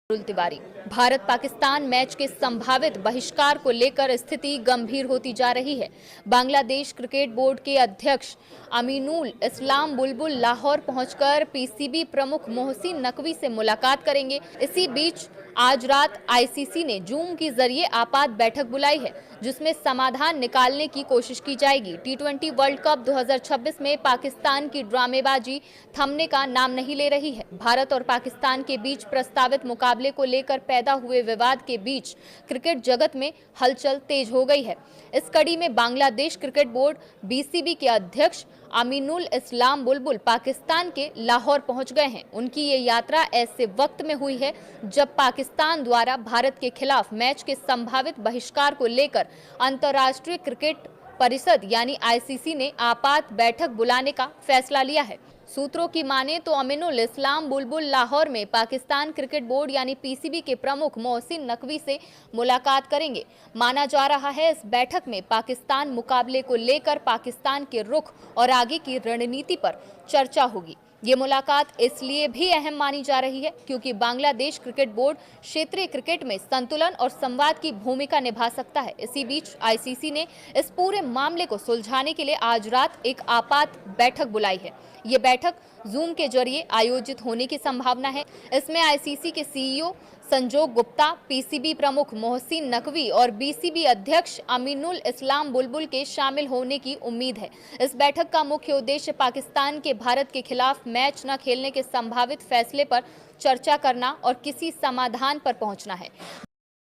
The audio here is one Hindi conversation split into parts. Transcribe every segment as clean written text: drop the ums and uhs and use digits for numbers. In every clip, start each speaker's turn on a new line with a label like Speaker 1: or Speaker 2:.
Speaker 1: तिवारी। भारत पाकिस्तान मैच के संभावित बहिष्कार को लेकर स्थिति गंभीर होती जा रही है। बांग्लादेश क्रिकेट बोर्ड के अध्यक्ष अमीनुल इस्लाम बुलबुल लाहौर पहुंचकर पीसीबी प्रमुख मोहसिन नकवी से मुलाकात करेंगे। इसी बीच आज रात आईसीसी ने जूम के जरिए आपात बैठक बुलाई है, जिसमें समाधान निकालने की कोशिश की जाएगी। टी20 वर्ल्ड कप 2026 में पाकिस्तान की ड्रामेबाजी थमने का नाम नहीं ले रही है। भारत और पाकिस्तान के बीच प्रस्तावित मुकाबले को लेकर पैदा हुए विवाद के बीच क्रिकेट जगत में हलचल तेज हो गई है। इस कड़ी में बांग्लादेश क्रिकेट बोर्ड बीसीबी के अध्यक्ष अमीनुल इस्लाम बुलबुल पाकिस्तान के लाहौर पहुंच गए हैं। उनकी ये यात्रा ऐसे वक्त में हुई है जब पाकिस्तान द्वारा भारत के खिलाफ मैच के संभावित बहिष्कार को लेकर अंतर्राष्ट्रीय क्रिकेट परिषद यानी आईसीसी ने आपात बैठक बुलाने का फैसला लिया है। सूत्रों की माने तो अमीनुल इस्लाम बुलबुल लाहौर में पाकिस्तान क्रिकेट बोर्ड यानी पीसीबी के प्रमुख मोहसिन नकवी से मुलाकात करेंगे। माना जा रहा है इस बैठक में पाकिस्तान मुकाबले को लेकर पाकिस्तान के रुख और आगे की रणनीति पर चर्चा होगी। ये मुलाकात इसलिए भी अहम मानी जा रही है क्योंकि बांग्लादेश क्रिकेट बोर्ड क्षेत्रीय क्रिकेट में संतुलन और संवाद की भूमिका निभा सकता है। इसी बीच आईसीसी ने इस पूरे मामले को सुलझाने के लिए आज रात एक आपात बैठक बुलाई है। ये बैठक जूम के जरिए आयोजित होने की संभावना है। इसमें आईसीसी के सीईओ संजोग गुप्ता, पीसीबी प्रमुख मोहसिन नकवी और बीसीबी अध्यक्ष अमीनुल इस्लाम बुलबुल के शामिल होने की उम्मीद है। इस बैठक का मुख्य उद्देश्य पाकिस्तान के भारत के खिलाफ मैच न खेलने के संभावित फैसले पर चर्चा करना और किसी समाधान पर पहुंचना है।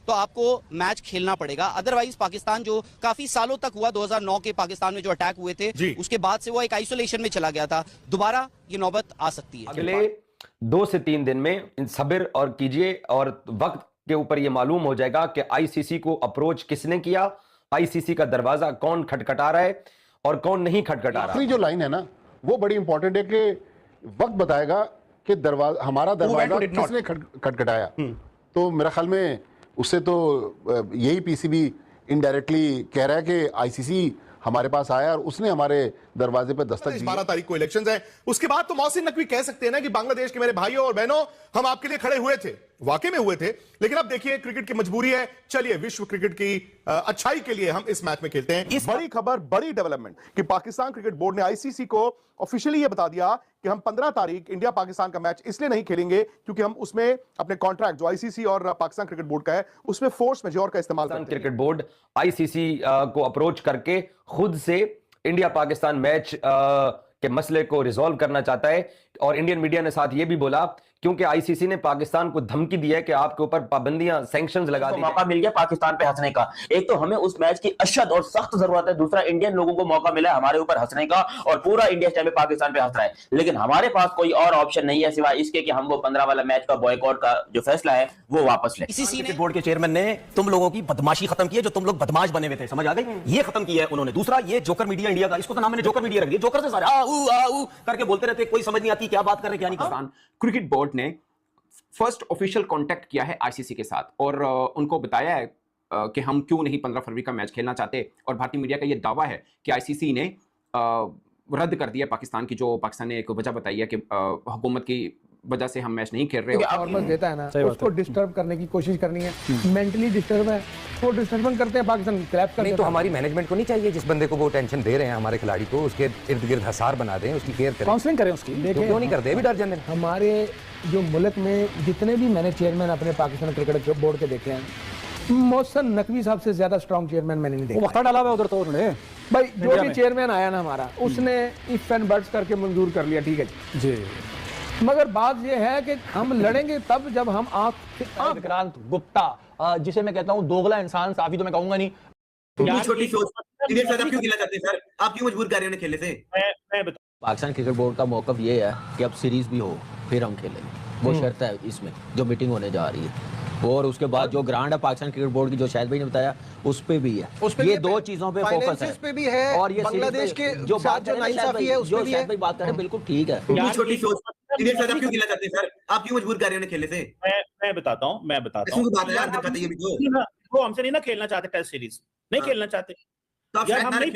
Speaker 2: तो आपको मैच खेलना पड़ेगा, अदरवाइज पाकिस्तान जो काफी सालों तक हुआ, 2009 के पाकिस्तान में जो अटैक हुए थे उसके बाद से वो एक आइसोलेशन में चला गया था, दोबारा ये नौबत आ सकती है।
Speaker 3: अगले 2 से 3 दिन में सब्र और कीजिए और वक्त के ऊपर ये मालूम हो जाएगा कि आईसीसी को अप्रोच किसने किया, आईसीसी का दरवाजा कौन खटखटा रहा है और कौन नहीं खटखटा रहा।
Speaker 4: जो लाइन है ना वो बड़ी इंपॉर्टेंट है कि वक्त बताएगा कि हमारा दरवाजा किसने खटखटाया। तो मेरा ख्याल में उससे तो यही पीसीबी इनडायरेक्टली कह रहा है कि आईसीसी हमारे पास आया और उसने हमारे दरवाजे पर दस्तक दी।
Speaker 5: 12 तारीख को इलेक्शंस है, उसके बाद तो मोहसिन नकवी कह सकते हैं ना कि बांग्लादेश के मेरे भाइयों और बहनों, हम आपके लिए खड़े हुए थे, वाकई में हुए थे, लेकिन अब देखिए क्रिकेट की मजबूरी है, चलिए विश्व क्रिकेट की अच्छाई के लिए हम इस मैच में खेलते हैं। इस बड़ी खबर, बड़ी डेवलपमेंट कि पाकिस्तान क्रिकेट बोर्ड ने आईसीसी को ऑफिशियली यह बता दिया कि हम 15 तारीख इंडिया पाकिस्तान का मैच इसलिए नहीं खेलेंगे क्योंकि हम उसमें अपने कॉन्ट्रैक्ट जो आईसीसी और पाकिस्तान क्रिकेट बोर्ड का है उसमें फोर्स मेजोर का इस्तेमाल करते हैं।
Speaker 3: क्रिकेट बोर्ड आईसीसी को अप्रोच करके खुद से इंडिया पाकिस्तान मैच के मसले को रिजॉल्व करना चाहता है और इंडियन मीडिया ने साथ ये भी बोला क्योंकि आईसीसी ने पाकिस्तान को धमकी दी है कि आपके ऊपर पाबंदियां, सैंक्शंस लगा दी।
Speaker 6: मौका मिल गया पाकिस्तान पे हंसने का। एक तो हमें उस मैच की अशद और सख्त जरूरत है, दूसरा इंडियन लोगों को मौका मिला है हमारे ऊपर हंसने का और पूरा इंडिया इस टाइम पे पाकिस्तान पे हंस रहा है, लेकिन हमारे पास कोई और ऑप्शन नहीं है सिवाय इसके कि हम वो 15 वाला मैच का बॉयकॉट का जो फैसला है वो वापस लें।
Speaker 7: क्रिकेट बोर्ड के चेयरमैन ने तुम लोगों की बदमाशी खत्म की है, जो तुम लोग बदमाश बने हुए थे, समझ आ गई, ये खत्म किया है उन्होंने। दूसरा ये जोकर मीडिया इंडिया का, इसको तो नाम मैंने जोकर मीडिया रख दिया, जोकर से सारे आ करके बोलते रहते, कोई समझ नहीं आती क्या बात कर रहे क्या नहीं कर रहे।
Speaker 8: क्रिकेट बोर्ड ने फर्स्ट ऑफिशियल कांटेक्ट किया है आईसीसी के साथ और उनको बताया है कि हम क्यों नहीं 15 फरवरी का मैच खेलना चाहते, और भारतीय मीडिया का यह दावा है कि आईसीसी ने रद्द कर दिया पाकिस्तान की, जो पाकिस्तान ने एक वजह बताई है कि हुकूमत की वजह से हम मैच नहीं खेल रहे।
Speaker 9: फॉर्मर्स देता है ना, उसको डिस्टर्ब करने की कोशिश करनी है, मेंटली डिस्टर्ब है, वो डिस्टर्बेंस करते हैं, पाकिस्तान क्लैप करते हैं।
Speaker 10: तो हमारी मैनेजमेंट को नहीं चाहिए जिस बंदे को वो टेंशन दे रहे हैं हमारे खिलाड़ी को, उसके इर्द गिर्द हसार बना दें, उसकी केयर करें,
Speaker 9: काउंसलिंग करें उसकी।
Speaker 10: तो क्यों नहीं करते, भी डर जाते हैं।
Speaker 9: हमारे जो मुल्क में जितने भी मैंने चेयरमैन अपने पाकिस्तान क्रिकेट बोर्ड के देखे हैं, मोहसिन नकवी साहब से ज्यादा स्ट्रॉन्ग चेयरमैन मैंने नहीं देखा।
Speaker 7: वक्त डाला हुआ उधर तो उन्होंने
Speaker 9: भाई, जो भी चेयरमैन आया ना हमारा, उसने इफ एंड बट्स करके मंजूर कर लिया, ठीक है जी, मगर बात यह है कि हम लड़ेंगे तब जब हम
Speaker 7: विक्रांत गुप्ता, जिसे मैं कहता हूं दोगला इंसान, साफी तो मैं कहूंगा नहीं,
Speaker 6: छोटी सोच आप क्यों खेलना चाहते हैं सर, आप क्यों मजबूर कर रहे हैं उन्हें खेलने से?
Speaker 11: पाकिस्तान क्रिकेट बोर्ड का मौकफ ये है कि अब सीरीज भी हो फिर हम खेलेंगे, वो शर्त है इसमें जो मीटिंग होने जा रही है, और उसके बाद जो ग्रांड है पाकिस्तान क्रिकेट बोर्ड की जो शायद भाई ने बताया उस पे भी है, ये 2 चीजों पे फोकस है,
Speaker 9: पे भी है,
Speaker 11: और ये
Speaker 9: बांग्लादेश के
Speaker 11: जो बात जो नाइंसाफी है उस पे भी है, बात करें बिल्कुल ठीक है।
Speaker 6: छोटी सोच आप क्यों खेलना चाहते हैं सर, आप क्यों मजबूर कर रहे हैं उन्हें खेलने से?
Speaker 12: मैं बताता हूँ वो हमसे नहीं ना खेलना चाहते, टेस्ट सीरीज नहीं खेलना चाहते, हम नहीं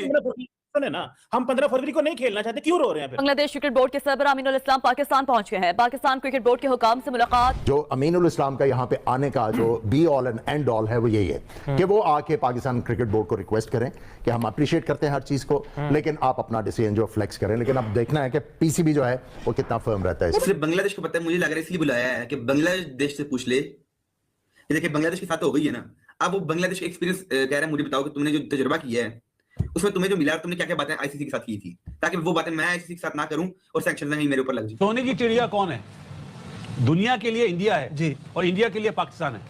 Speaker 7: है ना, हम 15 फरवरी को नहीं खेलना चाहते, क्यों रो रहे हैं फिर?
Speaker 12: बांग्लादेश क्रिकेट बोर्ड के सरबराह अमीनुल इस्लाम पाकिस्तान पहुंच गए हैं। पाकिस्तान क्रिकेट बोर्ड के हुकाम से मुलाकात।
Speaker 13: जो अमीनुल इस्लाम का यहाँ पे आने का जो be all and and all है वो यही है कि वो आके पाकिस्तान क्रिकेट बोर्ड को रिक्वेस्ट करें कि हम अप्रिशिएट करते हैं हर चीज को, लेकिन आप अपना डिसीजन जो फ्लेक्स करें। लेकिन अब देखना है कि पीसीबी जो है वो कितना फर्म रहता है।
Speaker 6: सिर्फ बांग्लादेश को पता है, मुझे लग रहा है इसलिए बुलाया है कि बांग्लादेश से पूछ ले। देखिए बांग्लादेश के साथ तो हो गई है ना, अब वो बांग्लादेश का एक्सपीरियंस कह रहा है, मुझे बताओ कि तुमने जो तजुर्बा किया है उसमें तुम्हें जो मिला, तुमने क्या क्या बातें आईसीसी के साथ की थी, ताकि वो बातें मैं आईसीसी के साथ ना करूं और सैंक्शन नहीं मेरे ऊपर लग जाए।
Speaker 7: सोने की चिड़िया कौन है? दुनिया के लिए इंडिया है जी, और इंडिया के लिए पाकिस्तान है,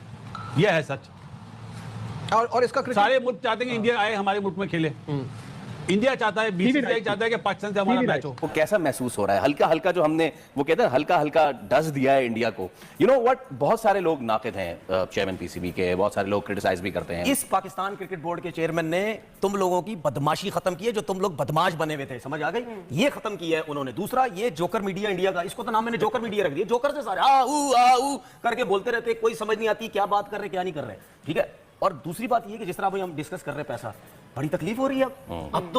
Speaker 7: यह है सच।
Speaker 9: और इसका
Speaker 7: सारे मुल्क चाहते हैं कि इंडिया आए हमारे मुल्क में खेले। इंडिया चाहता है, बीसीसीआई चाहता है कि पाकिस्तान से हमारा मैच हो।
Speaker 10: वो कैसा महसूस हो रहा है? हल्का हल्का जो हमने वो कहते हैं हल्का हल्का डस दिया है इंडिया को। यू नो व्हाट, बहुत सारे लोग नाकिद हैं चेयरमैन पीसीबी के, बहुत सारे लोग क्रिटिसाइज भी करते हैं।
Speaker 7: इस पाकिस्तान क्रिकेट बोर्ड के चेयरमैन ने तुम लोगों की बदमाशी खत्म की है, जो तुम लोग बदमाश बने हुए थे, समझ आ गई? ये खत्म किया है उन्होंने। दूसरा, ये जोकर मीडिया इंडिया का, इसको तो नाम मैंने जोकर मीडिया रख दिया। जोकर से सारे आ करके बोलते रहते, कोई समझ नहीं आती क्या बात कर रहे क्या नहीं कर रहे, ठीक है। और दूसरी बात ये कि जिस तरह भाई हम डिस्कस कर रहे हैं पैसा, बड़ी तकलीफ हो रही है अब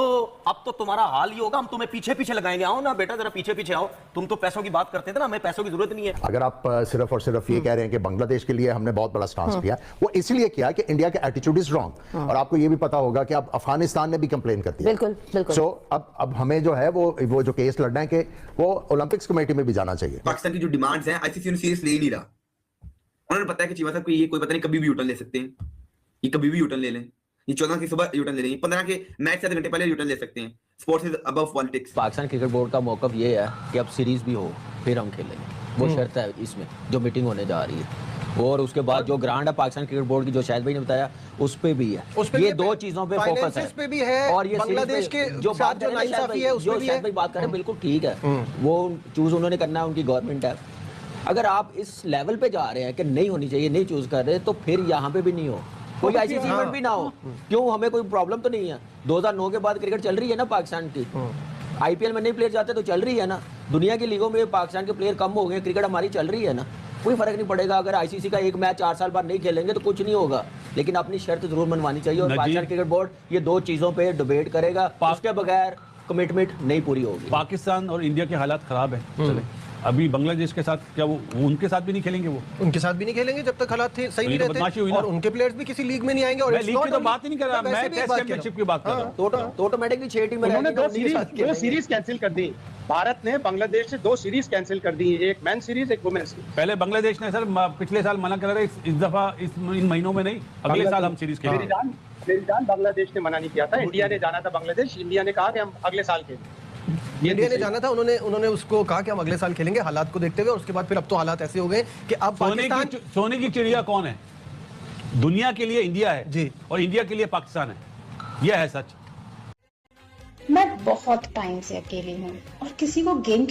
Speaker 7: तो तुम्हारा हाल ही होगा, हम तुम्हें पीछे पीछे लगाएंगे। आओ ना बेटा जरा पीछे पीछे आओ, तुम तो पैसों की बात करते थे ना, हमें पैसों की जरूरत नहीं है।
Speaker 13: अगर आप सिर्फ और सिर्फ ये कह रहे हैं कि बांग्लादेश के लिए हमने बहुत बड़ा स्टांस लिया, वो इसलिए किया कि इंडिया का एटीट्यूड इज रॉन्ग। और आपको ये भी पता होगा कि अब अफगानिस्तान ने भी कंप्लेन कर दिया।
Speaker 12: बिल्कुल बिल्कुल।
Speaker 13: सो अब हमें जो है वो जो केस लड़ना है कि वो ओलंपिक्स कमेटी में भी जाना चाहिए।
Speaker 6: पाकिस्तान की जो डिमांड्स हैं आईसीसी ने सीरियस ले ही नहीं रहा। उन्होंने पता है कि चीमा साहब को ये कोई पता नहीं कभी भी यूटर्न ले सकते हैं, ये कभी भी यूटर्न ले लें, ये 14 की सुबह यूटर्न ले लेंगे, 15 के मैच से आधे घंटे पहले यूटर्न ले सकते हैं। Sports is above politics.
Speaker 11: Pakistan cricket board का मौकफ ये है कि अब सीरीज भी हो फिर हम खेलेंगे, वो शर्त है इसमें जो मीटिंग होने जा रही है। और उसके बाद जो ग्रांड है पाकिस्तान क्रिकेट बोर्ड की, जो शाहिद भाई ने बताया, उस पे भी है। ये दो चीजों पे फोकस है,
Speaker 9: पे भी है,
Speaker 11: और ये
Speaker 9: बांग्लादेश के
Speaker 11: जो बात
Speaker 9: जो नाइंसाफी है उसमें भी है।
Speaker 11: बात करें बिल्कुल ठीक है, वो चूज उन्होंने करना है, उनकी गवर्नमेंट है। अगर आप इस लेवल पे जा रहे हैं कि नहीं होनी चाहिए, नहीं चूज कर रहे, तो फिर यहाँ पे भी नहीं हो, कोई आईसीसी इवेंट भी ना हो। क्यों, हमें कोई प्रॉब्लम तो नहीं है। 2009 के बाद क्रिकेट चल रही है ना पाकिस्तान की, आईपीएल में नहीं प्लेयर जाते तो चल रही है ना, दुनिया की लीगों में पाकिस्तान के प्लेयर कम हो गए, क्रिकेट हमारी चल रही है ना, कोई फर्क नहीं पड़ेगा। अगर आईसीसी का एक मैच 4 साल बाद नहीं खेलेंगे तो कुछ नहीं होगा, लेकिन अपनी शर्त जरूर मनवानी चाहिए। और पाकिस्तान क्रिकेट बोर्ड ये दो चीजों पे डिबेट करेगा, उसके बगैर कमिटमेंट नहीं पूरी होगी।
Speaker 7: पाकिस्तान और इंडिया के हालात खराब है, अभी बांग्लादेश के साथ क्या वो उनके साथ भी नहीं खेलेंगे? वो
Speaker 9: उनके साथ भी नहीं खेलेंगे जब तक हालात सही नहीं रहते, और उनके प्लेयर्स भी किसी लीग में नहीं आएंगे। और
Speaker 7: मैं लीग की तो बात ही नहीं कर रहा, मैं टेस्ट चैंपियनशिप की बात कर रहा हूं।
Speaker 11: तो ऑटोमेटिकली 6 टीमें
Speaker 14: उन्होंने दो सीरीज कैंसिल कर दी। भारत ने बांग्लादेश से 2 सीरीज कैंसिल कर दी, एक मेन सीरीज एक वुमेन्स की।
Speaker 7: पहले बांग्लादेश ने सर पिछले साल मना कर रहे, इस दफा इन महीनों में नहीं, अगले साल हम सीरीज खेलेंगे।
Speaker 14: मेरी जान बांग्लादेश ने मना नहीं किया था, इंडिया ने जाना था बांग्लादेश, इंडिया ने कहा कि हम अगले साल खेलेंगे।
Speaker 9: इंडिया ने जाना था, उन्होंने उसको कहा कि हम अगले साल खेलेंगे हालात को देखते हुए। और उसके बाद फिर अब तो हालात ऐसे हो गए कि अब
Speaker 7: सोने की चिड़िया कौन है? दुनिया के लिए इंडिया है जी, और इंडिया के लिए पाकिस्तान है, यह है सच।
Speaker 15: मैं बहुत टाइम से अकेली हूँ और किसी को गेम